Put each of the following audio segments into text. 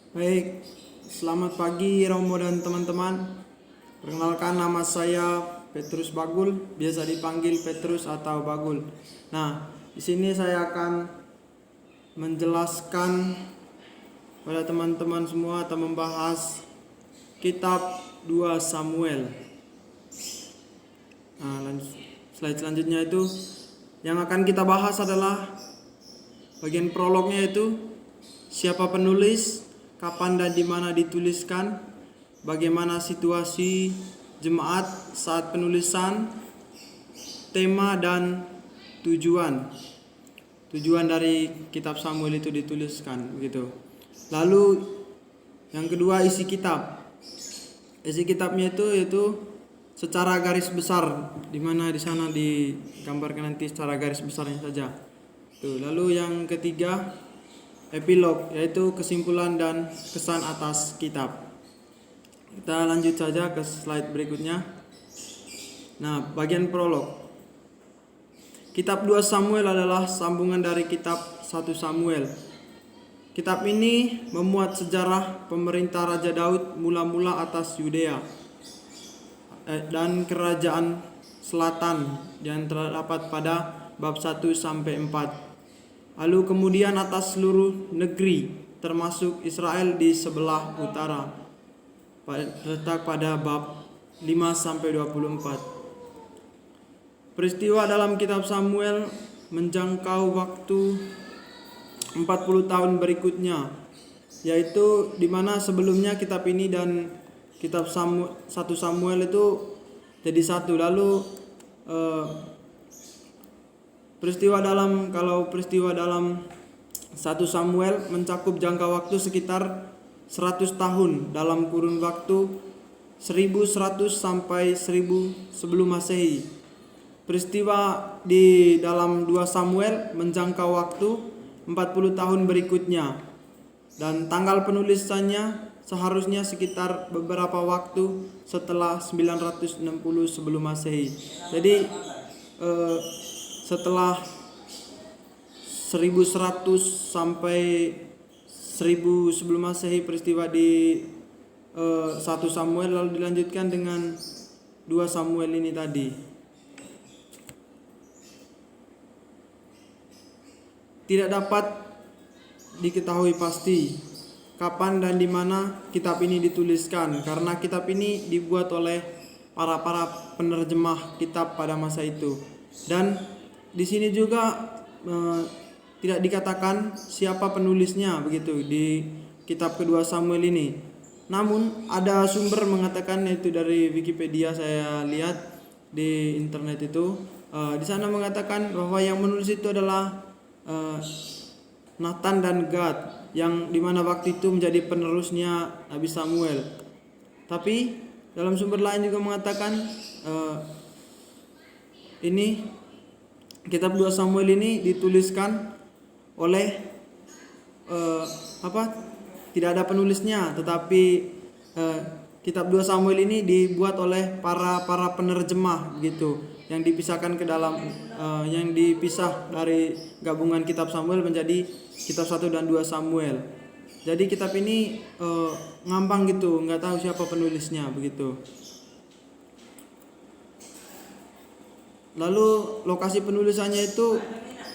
Baik, selamat pagi Romo dan teman-teman. Perkenalkan, nama saya Petrus Bagul, biasa dipanggil Petrus atau Bagul. Nah, di sini saya akan menjelaskan pada teman-teman semua atau membahas kitab 2 Samuel. Nah, slide selanjutnya itu yang akan kita bahas adalah bagian prolognya, itu siapa penulis, kapan dan di mana dituliskan, bagaimana situasi jemaat saat penulisan, tema dan tujuan dari kitab Samuel itu dituliskan begitu. Lalu yang kedua, isi kitab. Isi kitabnya itu yaitu secara garis besar, di mana di sana digambarkan nanti secara garis besarnya saja. Tuh, lalu yang ketiga, epilog, yaitu kesimpulan dan kesan atas kitab. Kita lanjut saja ke slide berikutnya. Nah, bagian prolog. Kitab 2 Samuel adalah sambungan dari kitab 1 Samuel. Kitab ini memuat sejarah pemerintah Raja Daud mula-mula atas Yudea dan kerajaan selatan yang terdapat pada bab 1 sampai 4. Lalu kemudian atas seluruh negeri termasuk Israel di sebelah utara, terletak pada bab 5 sampai 24. Peristiwa dalam kitab Samuel menjangkau waktu 40 tahun berikutnya, yaitu di mana sebelumnya kitab ini dan kitab 1 Samuel itu jadi satu. Lalu peristiwa dalam 1 Samuel mencakup jangka waktu sekitar 100 tahun dalam kurun waktu 1100 sampai 1000 sebelum Masehi. Peristiwa di dalam 2 Samuel menjangkau waktu 40 tahun berikutnya, dan tanggal penulisannya seharusnya sekitar beberapa waktu setelah 960 sebelum Masehi. Jadi setelah 1100 sampai 1000 sebelum Masehi peristiwa di 1 Samuel, lalu dilanjutkan dengan 2 Samuel ini tadi. Tidak dapat diketahui pasti kapan dan di mana kitab ini dituliskan, karena kitab ini dibuat oleh para penerjemah kitab pada masa itu. Dan di sini juga tidak dikatakan siapa penulisnya begitu di kitab kedua Samuel ini. Namun ada sumber mengatakan, yaitu dari Wikipedia, saya lihat di internet itu di sana mengatakan bahwa yang menulis itu adalah Nathan dan Gad, yang dimana waktu itu menjadi penerusnya Nabi Samuel. Tapi dalam sumber lain juga mengatakan ini kitab 2 Samuel ini dituliskan oleh tidak ada penulisnya, tetapi kitab 2 Samuel ini dibuat oleh para penerjemah gitu, yang dipisahkan ke dalam yang dipisah dari gabungan kitab Samuel menjadi kitab 1 dan 2 Samuel. Jadi kitab ini ngambang gitu, nggak tahu siapa penulisnya begitu. Lalu lokasi penulisannya itu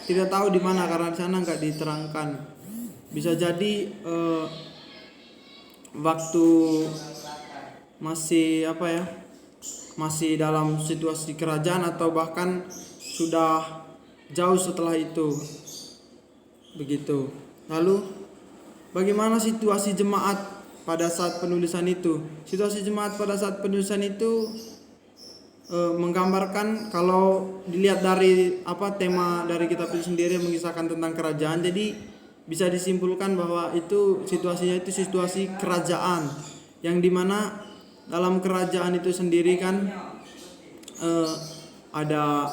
tidak tahu di mana, karena di sana nggak diterangkan. Bisa jadi waktu masih dalam situasi kerajaan, atau bahkan sudah jauh setelah itu begitu. Lalu bagaimana situasi jemaat pada saat penulisan itu? Situasi jemaat pada saat penulisan itu menggambarkan, kalau dilihat dari tema dari kitab itu sendiri mengisahkan tentang kerajaan, jadi bisa disimpulkan bahwa itu situasinya itu situasi kerajaan, yang dimana dalam kerajaan itu sendiri kan ada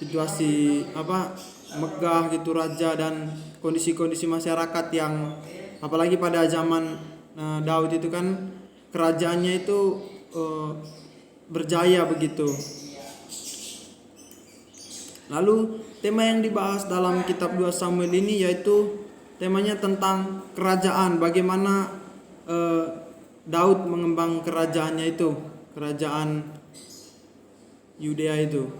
situasi megah gitu, raja dan kondisi-kondisi masyarakat yang apalagi pada zaman Daud itu kan kerajaannya itu berjaya begitu. Lalu tema yang dibahas dalam kitab 2 Samuel ini yaitu temanya tentang kerajaan, bagaimana Daud mengembang kerajaannya itu, kerajaan Yudea itu.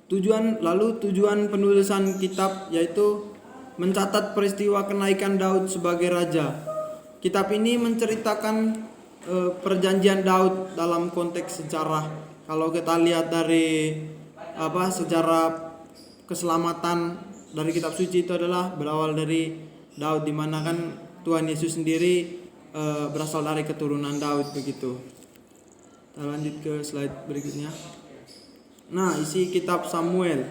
Tujuan penulisan kitab yaitu mencatat peristiwa kenaikan Daud sebagai raja. Kitab ini menceritakan perjanjian Daud dalam konteks sejarah. Kalau kita lihat dari sejarah keselamatan dari kitab suci itu adalah berawal dari Daud, di mana kan Tuhan Yesus sendiri berasal dari keturunan Daud begitu. Kita lanjut ke slide berikutnya. Nah, isi kitab Samuel.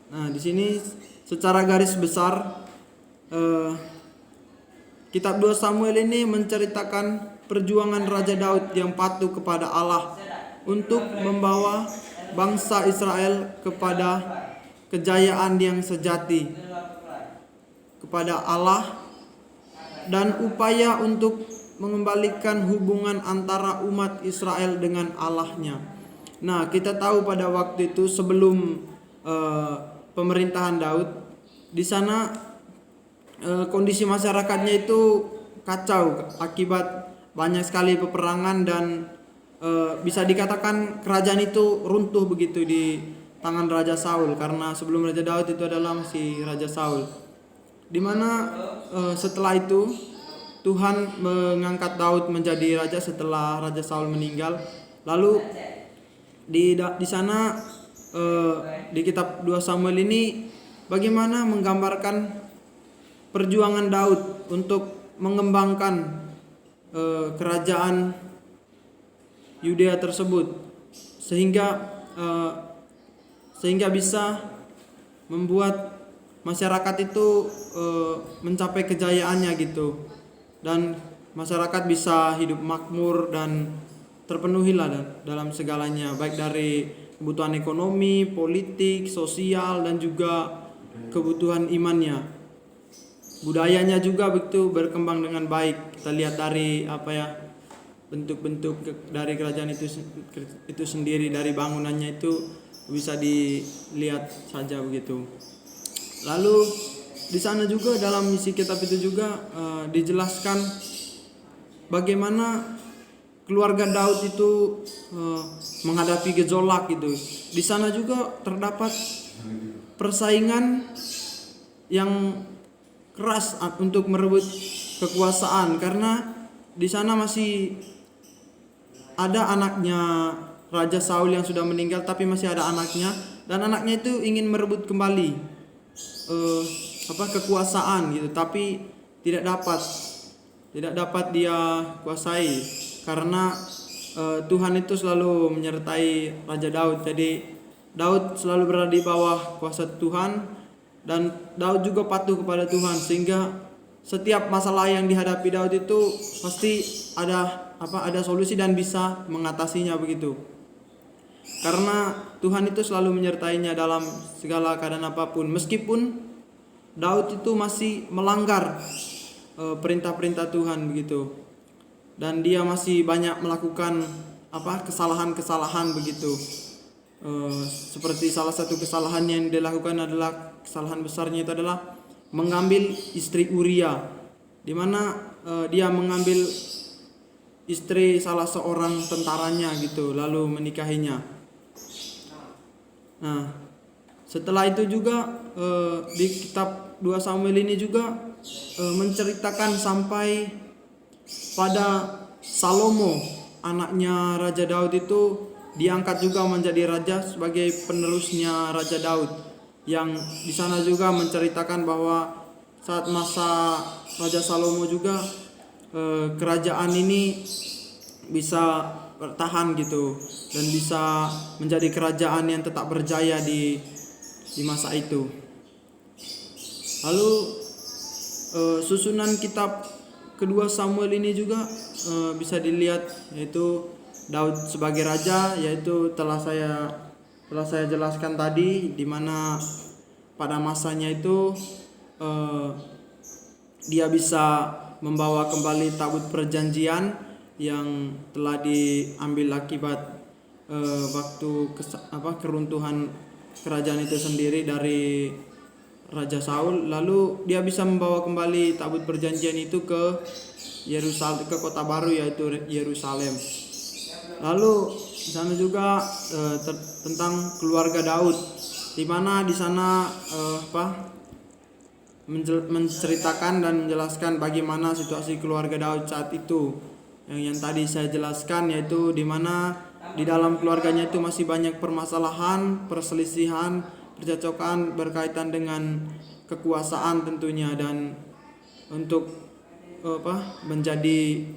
Nah, di sini secara garis besar kitab 2 Samuel ini menceritakan perjuangan Raja Daud yang patuh kepada Allah untuk membawa bangsa Israel kepada kejayaan yang sejati, kepada Allah, dan upaya untuk mengembalikan hubungan antara umat Israel dengan Allahnya. Nah, kita tahu pada waktu itu sebelum pemerintahan Daud, di sana kondisi masyarakatnya itu kacau akibat banyak sekali peperangan dan bisa dikatakan kerajaan itu runtuh begitu di tangan Raja Saul, karena sebelum Raja Daud itu adalah masih Raja Saul. Dimana setelah itu Tuhan mengangkat Daud menjadi raja setelah Raja Saul meninggal. Lalu di sana di kitab 2 Samuel ini bagaimana menggambarkan perjuangan Daud untuk mengembangkan kerajaan Yudea tersebut sehingga bisa membuat masyarakat itu mencapai kejayaannya gitu, dan masyarakat bisa hidup makmur dan terpenuhilah dalam segalanya, baik dari kebutuhan ekonomi, politik, sosial, dan juga kebutuhan imannya. Budayanya juga begitu berkembang dengan baik. Kita lihat dari bentuk-bentuk dari kerajaan itu sendiri, dari bangunannya itu bisa dilihat saja begitu. Lalu di sana juga dalam isi kitab itu juga dijelaskan bagaimana keluarga Daud itu menghadapi gejolak gitu. Di sana juga terdapat persaingan yang keras untuk merebut kekuasaan, karena di sana masih ada anaknya Raja Saul yang sudah meninggal, tapi masih ada anaknya, dan anaknya itu ingin merebut kembali kekuasaan gitu, tapi tidak dapat dia kuasai, karena Tuhan itu selalu menyertai Raja Daud. Jadi Daud selalu berada di bawah kuasa Tuhan, dan Daud juga patuh kepada Tuhan, sehingga setiap masalah yang dihadapi Daud itu pasti ada solusi dan bisa mengatasinya begitu. Karena Tuhan itu selalu menyertainya dalam segala keadaan apapun, meskipun Daud itu masih melanggar perintah-perintah Tuhan begitu, dan dia masih banyak melakukan kesalahan-kesalahan begitu. Seperti salah satu kesalahan yang dilakukan adalah, kesalahan besarnya itu adalah mengambil istri Uria, di mana dia mengambil istri salah seorang tentaranya gitu, lalu menikahinya. Nah, setelah itu juga di kitab 2 Samuel ini juga menceritakan sampai pada Salomo, anaknya Raja Daud itu diangkat juga menjadi raja sebagai penerusnya Raja Daud, yang di sana juga menceritakan bahwa saat masa Raja Salomo juga kerajaan ini bisa bertahan gitu, dan bisa menjadi kerajaan yang tetap berjaya di masa itu. Lalu susunan kitab kedua Samuel ini juga bisa dilihat, yaitu Daud sebagai raja, yaitu telah saya jelaskan tadi, di mana pada masanya itu dia bisa membawa kembali tabut perjanjian yang telah diambil akibat waktu keruntuhan kerajaan itu sendiri dari Raja Saul, lalu dia bisa membawa kembali tabut perjanjian itu ke Yerusalem, ke kota baru yaitu Yerusalem. Lalu di sana juga tentang keluarga Daud, di mana di sana menceritakan dan menjelaskan bagaimana situasi keluarga Daud saat itu. Yang tadi saya jelaskan, yaitu di mana di dalam keluarganya itu masih banyak permasalahan, perselisihan, percocokan berkaitan dengan kekuasaan tentunya, dan untuk menjadi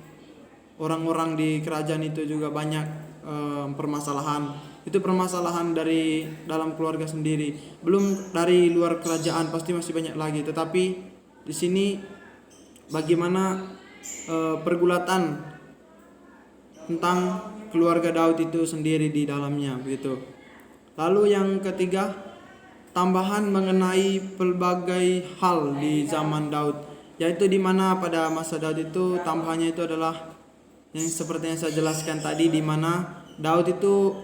orang-orang di kerajaan itu juga banyak permasalahan. Itu permasalahan dari dalam keluarga sendiri, belum dari luar kerajaan, pasti masih banyak lagi. Tetapi di sini bagaimana pergulatan tentang keluarga Daud itu sendiri di dalamnya begitu. Lalu yang ketiga, tambahan mengenai pelbagai hal di zaman Daud, yaitu di mana pada masa Daud itu tambahannya itu adalah yang seperti yang saya jelaskan tadi, di mana Daud itu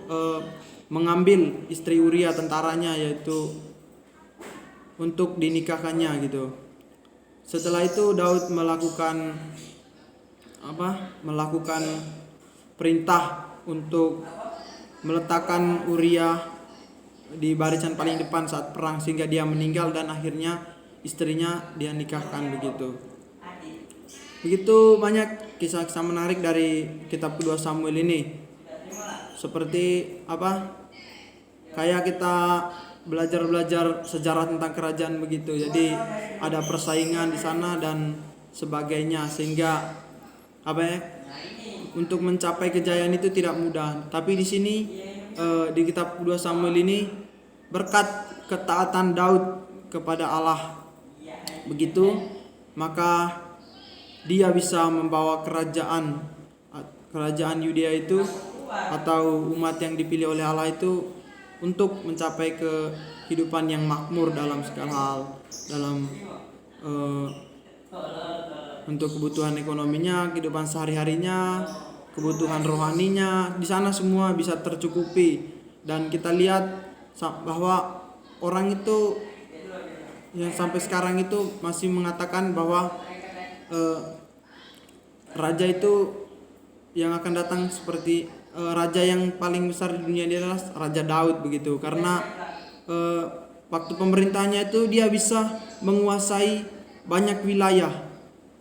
mengambil istri Uria tentaranya, yaitu untuk dinikahkannya gitu. Setelah itu Daud melakukan perintah untuk meletakkan Uria di barisan paling depan saat perang, sehingga dia meninggal dan akhirnya istrinya dia nikahkan begitu. Begitu banyak kisah-kisah menarik dari kitab kedua Samuel ini. Seperti kayak kita belajar sejarah tentang kerajaan begitu. Jadi ada persaingan di sana dan sebagainya, sehingga untuk mencapai kejayaan itu tidak mudah. Tapi di sini di kitab kedua Samuel ini, berkat ketaatan Daud kepada Allah begitu, maka dia bisa membawa kerajaan Yudea itu, atau umat yang dipilih oleh Allah itu, untuk mencapai kehidupan yang makmur dalam segala hal, dalam untuk kebutuhan ekonominya, kehidupan sehari-harinya, kebutuhan rohaninya, di sana semua bisa tercukupi. Dan kita lihat bahwa orang itu yang sampai sekarang itu masih mengatakan bahwa raja itu yang akan datang seperti raja yang paling besar di dunia, dia adalah Raja Daud begitu, karena waktu pemerintahnya itu dia bisa menguasai banyak wilayah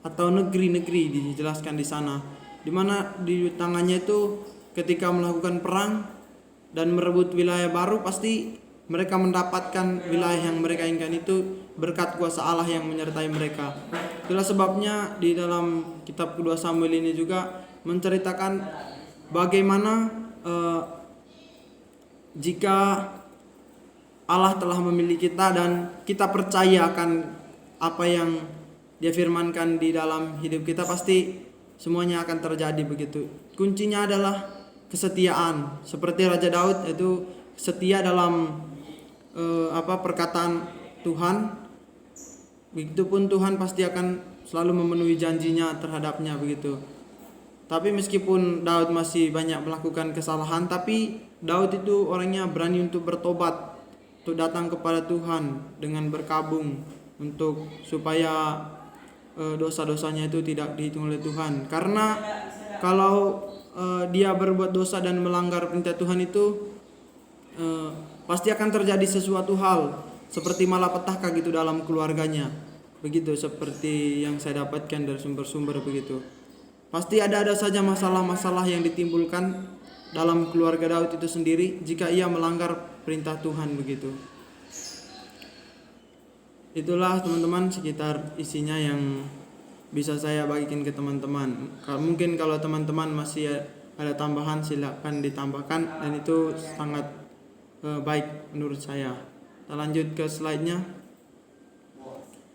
atau negeri-negeri, dijelaskan di sana, di mana di tangannya itu ketika melakukan perang dan merebut wilayah baru, pasti mereka mendapatkan wilayah yang mereka inginkan itu berkat kuasa Allah yang menyertai mereka. Itulah sebabnya di dalam kitab kedua Samuel ini juga menceritakan bagaimana jika Allah telah memilih kita dan kita percaya akan apa yang Dia firmankan di dalam hidup kita, pasti semuanya akan terjadi begitu. Kuncinya adalah kesetiaan, seperti Raja Daud itu setia dalam perkataan Tuhan. Begitupun Tuhan pasti akan selalu memenuhi janjinya terhadapnya begitu. Tapi meskipun Daud masih banyak melakukan kesalahan, tapi Daud itu orangnya berani untuk bertobat, untuk datang kepada Tuhan dengan berkabung, untuk supaya dosa-dosanya itu tidak dihitung oleh Tuhan. Karena kalau dia berbuat dosa dan melanggar perintah Tuhan itu pasti akan terjadi sesuatu hal seperti malapetaka gitu dalam keluarganya. Begitu seperti yang saya dapatkan dari sumber-sumber begitu. Pasti ada saja masalah-masalah yang ditimbulkan dalam keluarga Daud itu sendiri jika ia melanggar perintah Tuhan begitu. Itulah teman-teman sekitar isinya yang bisa saya bagikan ke teman-teman. Mungkin kalau teman-teman masih ada tambahan, silakan ditambahkan, dan itu sangat baik menurut saya. Kita lanjut ke slide-nya.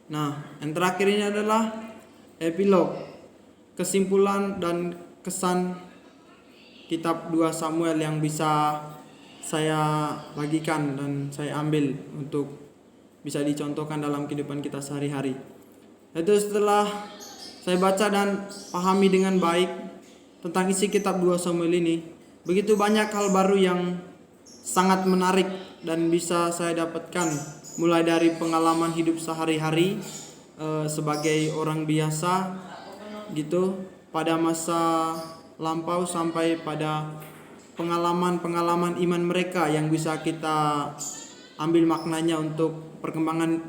Nah, yang terakhir ini adalah epilog, kesimpulan dan kesan kitab 2 Samuel yang bisa saya bagikan dan saya ambil untuk bisa dicontohkan dalam kehidupan kita sehari-hari. Itu setelah saya baca dan pahami dengan baik tentang isi kitab 2 Samuel ini, begitu banyak hal baru yang sangat menarik dan bisa saya dapatkan mulai dari pengalaman hidup sehari-hari sebagai orang biasa gitu pada masa lampau sampai pada pengalaman-pengalaman iman mereka yang bisa kita ambil maknanya untuk perkembangan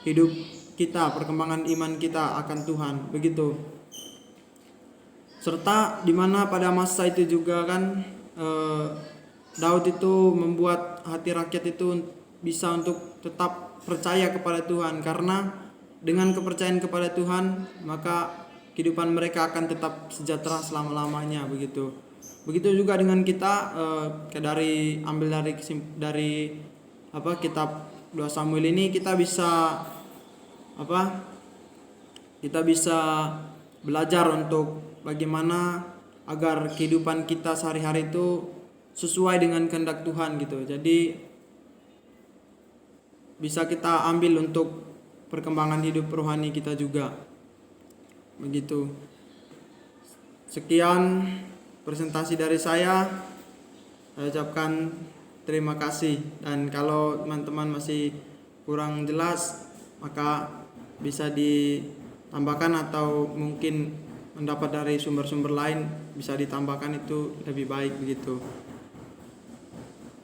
hidup kita, perkembangan iman kita akan Tuhan, begitu. Serta di mana pada masa itu juga kan Daud itu membuat hati rakyat itu bisa untuk tetap percaya kepada Tuhan, karena dengan kepercayaan kepada Tuhan maka kehidupan mereka akan tetap sejahtera selama-lamanya, begitu. Begitu juga dengan kita dari kitab 2 Samuel ini kita bisa belajar untuk bagaimana agar kehidupan kita sehari-hari itu sesuai dengan kehendak Tuhan gitu. Jadi bisa kita ambil untuk perkembangan hidup rohani kita juga. Begitu. Sekian presentasi dari saya ucapkan terima kasih, dan kalau teman-teman masih kurang jelas maka bisa ditambahkan atau mungkin mendapat dari sumber-sumber lain bisa ditambahkan, itu lebih baik begitu.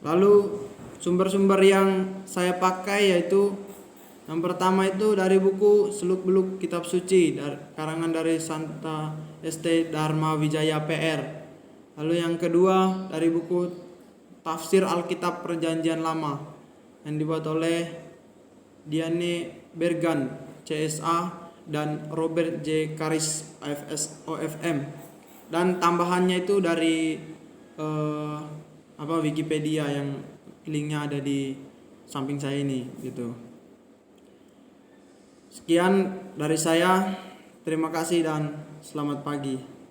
Lalu sumber-sumber yang saya pakai yaitu yang pertama itu dari buku Seluk-Beluk Kitab Suci karangan dari Santa St. Dharma Wijaya PR. Lalu yang kedua dari buku Tafsir Alkitab Perjanjian Lama yang dibuat oleh Diane Bergan CSA dan Robert J. Karis AFS OFM, dan tambahannya itu dari Wikipedia yang linknya ada di samping saya ini gitu. Sekian dari saya, terima kasih dan selamat pagi.